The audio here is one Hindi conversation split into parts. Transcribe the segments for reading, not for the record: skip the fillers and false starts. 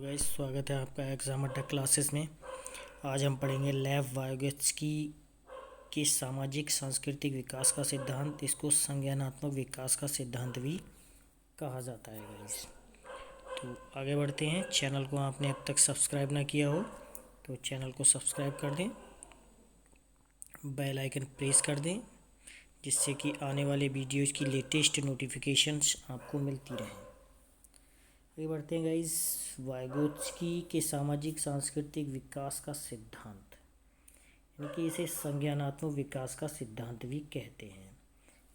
गाइस, स्वागत है आपका एग्जाम अड्डा क्लासेस में। आज हम पढ़ेंगे लेव वाइगोत्स्की के सामाजिक सांस्कृतिक विकास का सिद्धांत। इसको संज्ञानात्मक विकास का सिद्धांत भी कहा जाता है गाइस। तो आगे बढ़ते हैं। चैनल को आपने अब तक सब्सक्राइब ना किया हो तो चैनल को सब्सक्राइब कर दें, बेल आइकन प्रेस कर दें, जिससे कि आने वाले वीडियोज़ की लेटेस्ट नोटिफिकेशंस आपको मिलती रहें। आगे बढ़ते हैं गाइस। वाइगोत्स्की के सामाजिक सांस्कृतिक विकास का सिद्धांत, यानी कि इसे संज्ञानात्मक विकास का सिद्धांत भी कहते हैं।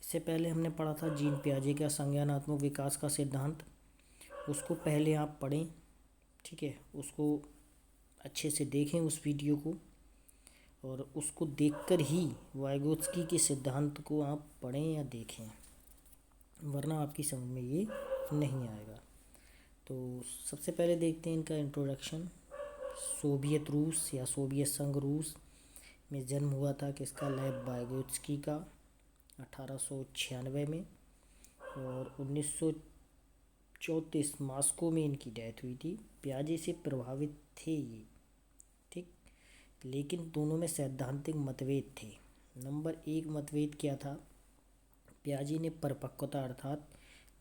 इससे पहले हमने पढ़ा था जीन पियाजे का संज्ञानात्मक विकास का सिद्धांत। उसको पहले आप पढ़ें, ठीक है। उसको अच्छे से देखें उस वीडियो को, और उसको देखकर ही वाइगोत्स्की के सिद्धांत को आप पढ़ें या देखें, वरना आपकी समझ में ये नहीं आएगा। तो सबसे पहले देखते हैं इनका इंट्रोडक्शन। सोवियत रूस या सोवियत संघ रूस में जन्म हुआ था किसका? लेव वाइगोत्स्की का 1896 में, और 1934 मॉस्को में इनकी डेथ हुई थी। पियाजे से प्रभावित थे ये, ठीक, लेकिन दोनों में सैद्धांतिक मतभेद थे। नंबर 1 मतभेद क्या था? पियाजे ने परिपक्वता अर्थात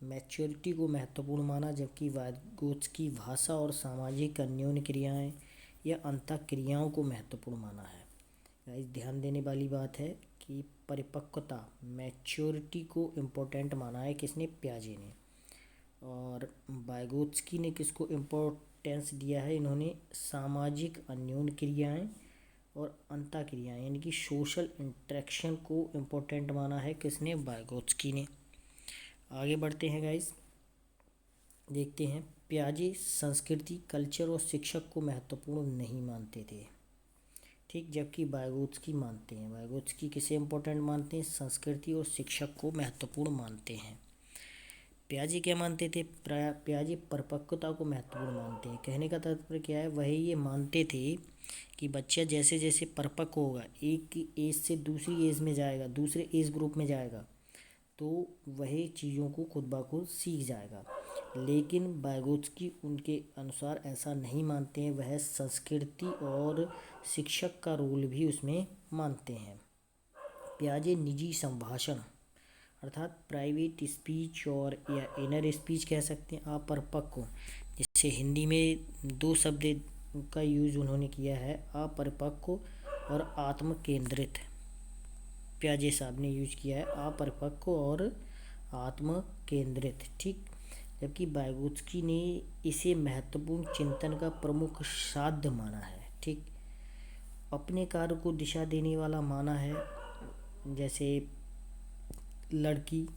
मैच्योरिटी को महत्वपूर्ण माना, जबकि वाइगोत्स्की भाषा और सामाजिक अन्योन्य क्रियाएं या अंतःक्रियाओं को महत्वपूर्ण माना है। गाइस, ध्यान देने वाली बात है कि परिपक्वता, मैच्योरिटी को इम्पोर्टेंट माना है किसने? पियाजे ने। और वाइगोत्स्की ने किसको इम्पोर्टेंस दिया है? इन्होंने सामाजिक अन्योन्य क्रियाएं और अंतःक्रियाएं यानी कि सोशल इंटरेक्शन को इम्पोर्टेंट माना है किसने? वाइगोत्स्की ने। आगे बढ़ते हैं गाइस, देखते हैं। पियाजे संस्कृति, कल्चर और शिक्षक को महत्वपूर्ण नहीं मानते थे, ठीक, जबकि वाइगोत्स्की मानते हैं। वाइगोत्स्की किसे इम्पोर्टेंट मानते हैं? संस्कृति और शिक्षक को महत्वपूर्ण मानते हैं। पियाजे क्या मानते थे? पियाजे परिपक्वता को महत्वपूर्ण मानते हैं। कहने का तात्पर्य क्या है? वही ये मानते थे कि बच्चा जैसे जैसे परिपक्व होगा, एक एज से दूसरी एज में जाएगा, दूसरे एज ग्रुप में जाएगा, तो वही चीज़ों को खुद ब खुद सीख जाएगा। लेकिन वाइगोत्स्की उनके अनुसार ऐसा नहीं मानते हैं। वह संस्कृति और शिक्षक का रोल भी उसमें मानते हैं। पियाजे निजी संभाषण अर्थात प्राइवेट स्पीच और या इनर स्पीच कह सकते हैं, अपरिपक्व, जिससे हिंदी में 2 शब्द का यूज उन्होंने किया है, अपरिपक्व और आत्म केंद्रित। पियाजे साहब ने यूज किया है अपरिपक्व और आत्म केंद्रित, ठीक, जबकि वाइगोत्स्की ने इसे महत्वपूर्ण चिंतन का प्रमुख साध्य माना है, ठीक, अपने कार्य को दिशा देने वाला माना है। जैसे लड़की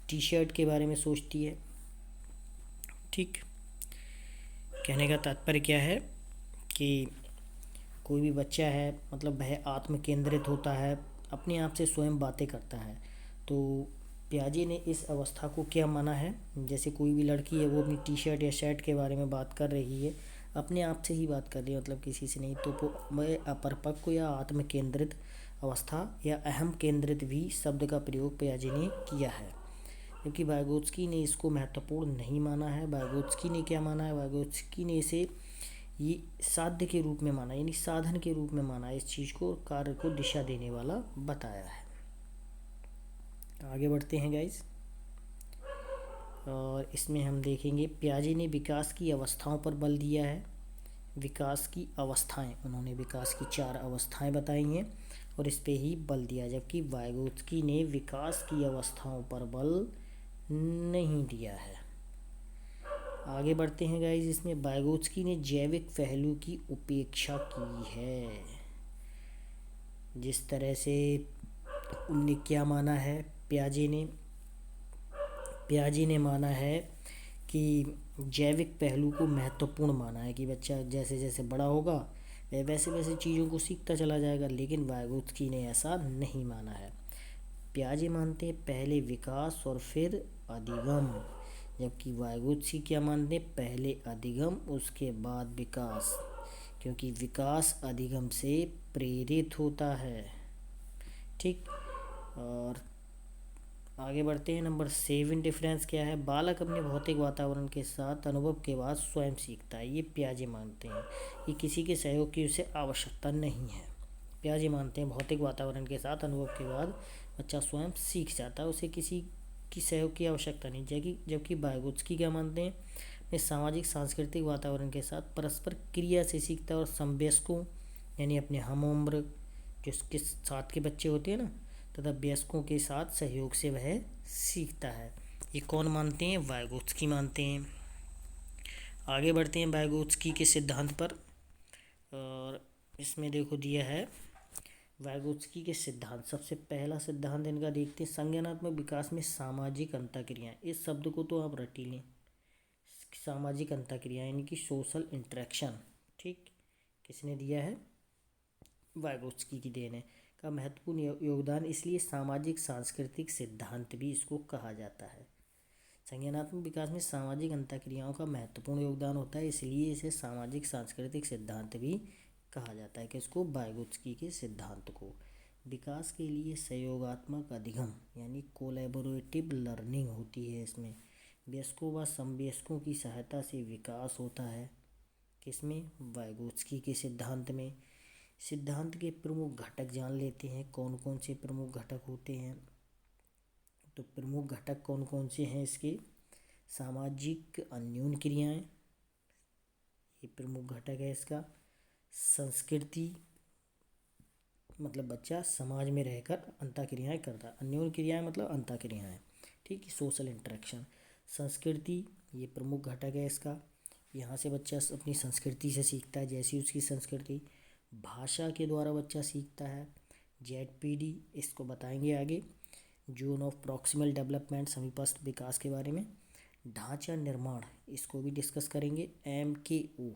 टी शर्ट के बारे में सोचती है, ठीक। कहने का तात्पर्य क्या है कि कोई भी बच्चा है, मतलब वह आत्म केंद्रित होता है, अपने आप से स्वयं बातें करता है। तो पियाजे ने इस अवस्था को क्या माना है? जैसे कोई भी लड़की है, वो अपनी टी शर्ट या शर्ट के बारे में बात कर रही है, अपने आप से ही बात कर रही है, मतलब किसी से नहीं, तो वह अपरिपक्व या आत्म केंद्रित अवस्था या अहम केंद्रित भी शब्द का प्रयोग पियाजे ने किया है, जबकि वाइगोत्स्की ने इसको महत्वपूर्ण नहीं माना है। वाइगोत्स्की ने क्या माना है? वाइगोत्स्की ने इसे ये साध्य के रूप में माना, यानी साधन के रूप में माना, इस चीज़ को, कार्य को दिशा देने वाला बताया है। आगे बढ़ते हैं गाइस, और इसमें हम देखेंगे पियाजे ने विकास की अवस्थाओं पर बल दिया है। विकास की अवस्थाएं, उन्होंने विकास की 4 अवस्थाएं बताई हैं और इस पे ही बल दिया, जबकि वाइगोत्स्की ने विकास की अवस्थाओं पर बल नहीं दिया है। आगे बढ़ते हैं गाइस, इसमें वाइगोत्स्की ने जैविक पहलू की उपेक्षा की है। जिस तरह से उनने क्या माना है? पियाजे ने माना है कि जैविक पहलू को महत्वपूर्ण माना है कि बच्चा जैसे जैसे बड़ा होगा वह वैसे वैसे चीज़ों को सीखता चला जाएगा, लेकिन वाइगोत्स्की ने ऐसा नहीं माना है। पियाजे मानते हैं पहले विकास और फिर अधिगम, जबकि वाइगोत्स्की क्या मानते हैं? पहले अधिगम उसके बाद विकास, क्योंकि विकास अधिगम से प्रेरित होता है, ठीक। और आगे बढ़ते हैं। नंबर 7 डिफरेंस क्या है? बालक अपने भौतिक वातावरण के साथ अनुभव के बाद स्वयं सीखता है। ये पियाजे मानते हैं कि किसी के सहयोग की उसे आवश्यकता नहीं है। पियाजे मानते हैं भौतिक वातावरण के साथ अनुभव के बाद बच्चा स्वयं सीख जाता है, उसे किसी की सहयोग की आवश्यकता नहीं। जबकि वाइगोत्स्की क्या मानते हैं? अपने सामाजिक सांस्कृतिक वातावरण के साथ परस्पर क्रिया से सीखता है और समवयस्कों यानी अपने हम उम्र जिसके साथ के बच्चे होते हैं ना तथा वयस्कों के साथ सहयोग से वह सीखता है। ये कौन मानते हैं? वाइगोत्स्की मानते हैं। आगे बढ़ते हैं वाइगोत्स्की के सिद्धांत पर। और इसमें देखो दिया है वाइगोत्स्की के सिद्धांत। सबसे पहला सिद्धांत इनका देखते हैं, संज्ञानात्मक विकास में सामाजिक अंतःक्रियाएं। इस शब्द को तो आप रट ही लें। सामाजिक अंतःक्रियाएं यानी कि सोशल इंटरेक्शन। ठीक, किसने दिया है? वाइगोत्स्की की देन है। का महत्वपूर्ण योगदान, इसलिए सामाजिक सांस्कृतिक सिद्धांत भी इसको कहा जाता है। संज्ञानात्मक विकास में सामाजिक अंतःक्रियाओं का महत्वपूर्ण योगदान होता है, इसलिए इसे सामाजिक सांस्कृतिक सिद्धांत भी कहा जाता है। किसको? वाइगोत्स्की के सिद्धांत को। विकास के लिए सहयोगात्मक अधिगम यानी कोलैबोरेटिव लर्निंग होती है। इसमें वयस्कों व समवयस्कों की सहायता से विकास होता है। किसमें? वाइगोत्स्की के सिद्धांत में। सिद्धांत के प्रमुख घटक जान लेते हैं। कौन कौन से प्रमुख घटक होते हैं? तो प्रमुख घटक कौन कौन से हैं इसके? सामाजिक अन्योन्य क्रियाएं, ये प्रमुख घटक है इसका। संस्कृति, मतलब बच्चा समाज में रहकर अंतःक्रियाएं करता है। अन्योन्य क्रियाएं मतलब अंतःक्रियाएं। ठीक है, सोशल इंटरेक्शन। संस्कृति, ये प्रमुख घटक है इसका। यहाँ से बच्चा अपनी संस्कृति से सीखता है, जैसी उसकी संस्कृति। भाषा के द्वारा बच्चा सीखता है। ZPD इसको बताएंगे आगे। जोन ऑफ प्रॉक्सिमल डेवलपमेंट, समीपस्थ विकास के बारे में। ढांचा निर्माण, इसको भी डिस्कस करेंगे। MKO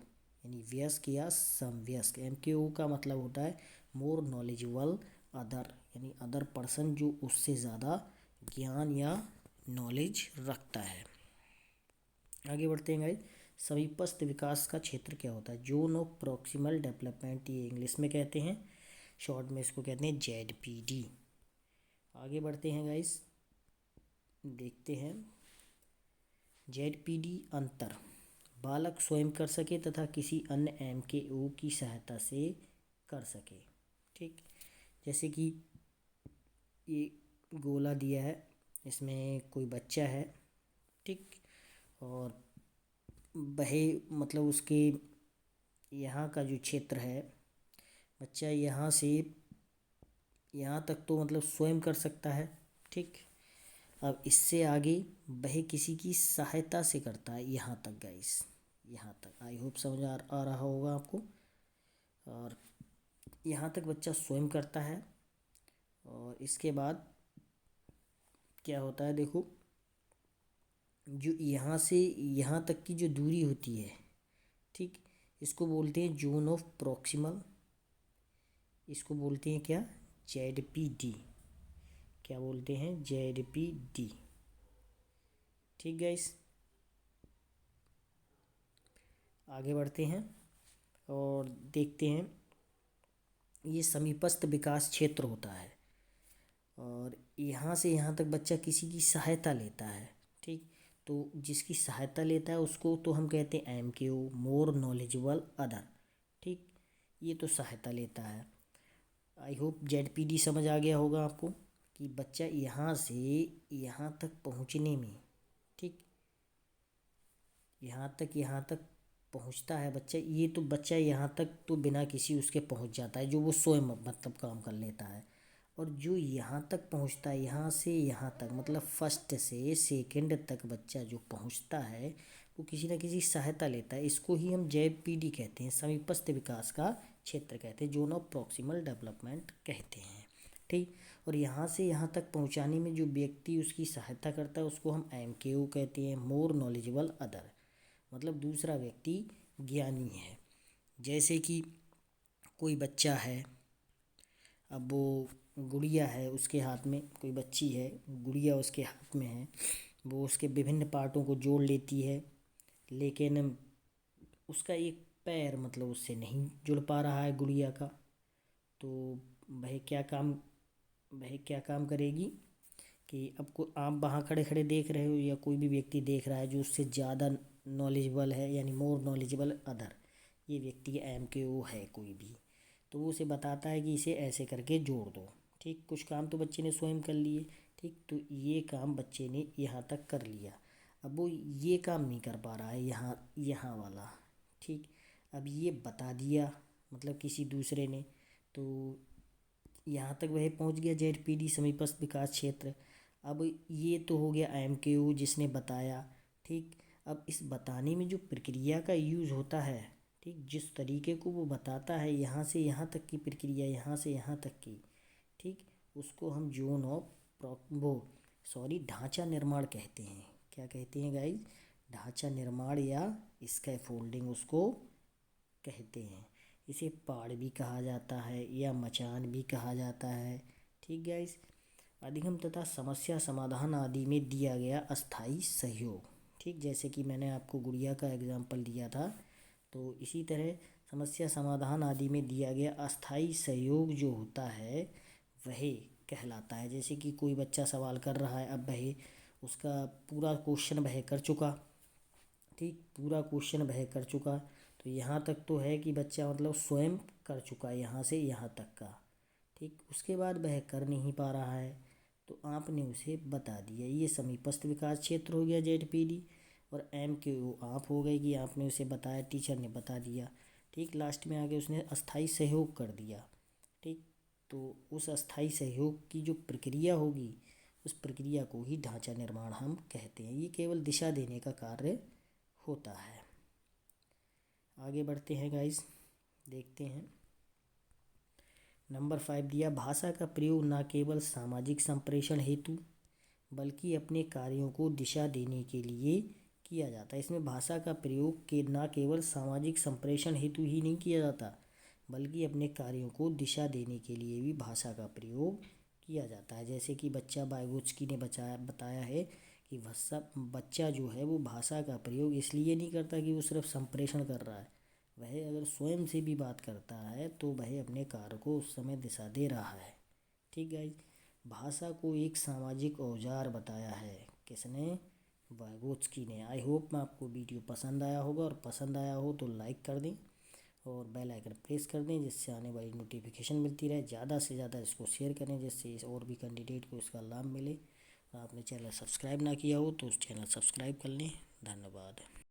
यानी व्यस्क या समवयस्क। MKO का मतलब होता है मोर नॉलेजेबल अदर, यानी अदर पर्सन जो उससे ज़्यादा ज्ञान या नॉलेज रखता है। आगे बढ़ते हैं गाइस। समीपस्थ विकास का क्षेत्र क्या होता है? जोन ऑफ प्रॉक्सिमल डेवलपमेंट, ये इंग्लिश में कहते हैं, शॉर्ट में इसको कहते हैं ZPD। आगे बढ़ते हैं गाइस, देखते हैं ZPD अंतर। बालक स्वयं कर सके तथा किसी अन्य MKO की सहायता से कर सके। ठीक, जैसे कि ये गोला दिया है, इसमें कोई बच्चा है। ठीक, और वह मतलब उसके यहाँ का जो क्षेत्र है, बच्चा यहाँ से यहाँ तक तो मतलब स्वयं कर सकता है। ठीक, अब इससे आगे वह किसी की सहायता से करता है, यहाँ तक गाइस, यहाँ तक। आई होप समझ आ रहा होगा आपको। और यहाँ तक बच्चा स्वयं करता है। और इसके बाद क्या होता है देखो, जो यहाँ से यहाँ तक की जो दूरी होती है, ठीक, इसको बोलते हैं जोन ऑफ प्रॉक्सिमल। इसको बोलते हैं क्या? ZPD। क्या बोलते हैं? ZPD। ठीक गाइस, आगे बढ़ते हैं और देखते हैं। ये समीपस्थ विकास क्षेत्र होता है और यहाँ से यहाँ तक बच्चा किसी की सहायता लेता है। ठीक, तो जिसकी सहायता लेता है उसको तो हम कहते हैं MKO, मोर नॉलेजेबल अदर। ठीक, ये तो सहायता लेता है। आई होप ZPD समझ आ गया होगा आपको कि बच्चा यहाँ से यहाँ तक पहुँचने में, ठीक, यहाँ तक पहुँचता है बच्चा। ये तो बच्चा यहाँ तक तो बिना किसी उसके पहुँच जाता है, जो वो स्वयं मतलब काम कर लेता है। और जो यहाँ तक पहुँचता है, यहाँ से यहाँ तक मतलब फर्स्ट से सेकंड तक बच्चा जो पहुँचता है वो किसी न किसी सहायता लेता है। इसको ही हम ZPD कहते हैं, समीपस्थ विकास का क्षेत्र कहते हैं, जोन ऑफ प्रॉक्सिमल डेवलपमेंट कहते हैं। ठीक, और यहाँ से यहाँ तक पहुँचाने में जो व्यक्ति उसकी सहायता करता है उसको हम MKO कहते हैं, मोर नॉलेजेबल अदर, मतलब दूसरा व्यक्ति ज्ञानी है। जैसे कि कोई बच्चा है, अब वो गुड़िया है, उसके हाथ में कोई बच्ची है, गुड़िया उसके हाथ में है, वो उसके विभिन्न पार्टों को जोड़ लेती है, लेकिन उसका एक पैर मतलब उससे नहीं जुड़ पा रहा है गुड़िया का। तो वह क्या काम करेगी कि आप वहाँ खड़े खड़े देख रहे हो या कोई भी व्यक्ति देख रहा है जो उससे ज़्यादा नॉलेजेबल है, यानी मोर नॉलेजेबल अदर, ये व्यक्ति एम के ओ है कोई भी, तो वो उसे बताता है कि इसे ऐसे करके जोड़ दो। ठीक, कुछ काम तो बच्चे ने स्वयं कर लिए। ठीक, तो ये काम बच्चे ने यहाँ तक कर लिया। अब वो ये काम नहीं कर पा रहा है यहाँ यहाँ वाला। ठीक, अब ये बता दिया मतलब किसी दूसरे ने, तो यहाँ तक वह पहुँच गया ZPD समीपस्थ विकास क्षेत्र। अब ये तो हो गया MKO जिसने बताया। ठीक, अब इस बताने में जो प्रक्रिया का यूज़ होता है, ठीक, जिस तरीके को वो बताता है, यहाँ से यहाँ तक की प्रक्रिया, यहाँ से यहाँ तक की, ठीक, उसको हम जोन ऑफ वो सॉरी ढांचा निर्माण कहते हैं। क्या कहते हैं गाइज? ढांचा निर्माण या स्कैफोल्डिंग उसको कहते हैं। इसे पाड़ भी कहा जाता है या मचान भी कहा जाता है। ठीक गाइस, अधिगम तथा समस्या समाधान आदि में दिया गया अस्थाई सहयोग। ठीक, जैसे कि मैंने आपको गुड़िया का एग्जाम्पल दिया था, तो इसी तरह समस्या समाधान आदि में दिया गया अस्थाई सहयोग जो होता है वह कहलाता है। जैसे कि कोई बच्चा सवाल कर रहा है, अब वह उसका पूरा क्वेश्चन वह कर चुका। ठीक, पूरा क्वेश्चन वह कर चुका, तो यहाँ तक तो है कि बच्चा मतलब स्वयं कर चुका है यहाँ से यहाँ तक का। ठीक, उसके बाद वह कर नहीं पा रहा है, तो आपने उसे बता दिया। ये समीपस्थ विकास क्षेत्र हो गया ZPD, और MKO आप हो गए कि आपने उसे बताया, टीचर ने बता दिया। ठीक, लास्ट में आके उसने अस्थाई सहयोग कर दिया। ठीक, तो उस अस्थाई सहयोग की जो प्रक्रिया होगी, उस प्रक्रिया को ही ढांचा निर्माण हम कहते हैं। ये केवल दिशा देने का कार्य होता है। आगे बढ़ते हैं गाइस, देखते हैं। नंबर 5 दिया, भाषा का प्रयोग न केवल सामाजिक संप्रेषण हेतु बल्कि अपने कार्यों को दिशा देने के लिए किया जाता है। इसमें भाषा का प्रयोग के न केवल सामाजिक संप्रेषण हेतु ही नहीं किया जाता, बल्कि अपने कार्यों को दिशा देने के लिए भी भाषा का प्रयोग किया जाता है। जैसे कि बच्चा वाइगोत्स्की ने बताया है कि बच्चा जो है वो भाषा का प्रयोग इसलिए नहीं करता कि वो सिर्फ संप्रेषण कर रहा है, वह अगर स्वयं से भी बात करता है तो वह अपने कार्य को उस समय दिशा दे रहा है। ठीक है, भाषा को एक सामाजिक औजार बताया है। किसने? वाइगोत्स्की ने। आई होप आपको वीडियो पसंद आया होगा, और पसंद आया हो तो लाइक कर दें और बेल आइकन प्रेस कर दें, जिससे आने वाली नोटिफिकेशन मिलती रहे। ज़्यादा से ज़्यादा इसको शेयर करें, जिससे और भी कैंडिडेट को इसका लाभ मिले। आपने चैनल सब्सक्राइब ना किया हो तो उस चैनल सब्सक्राइब कर लें। धन्यवाद।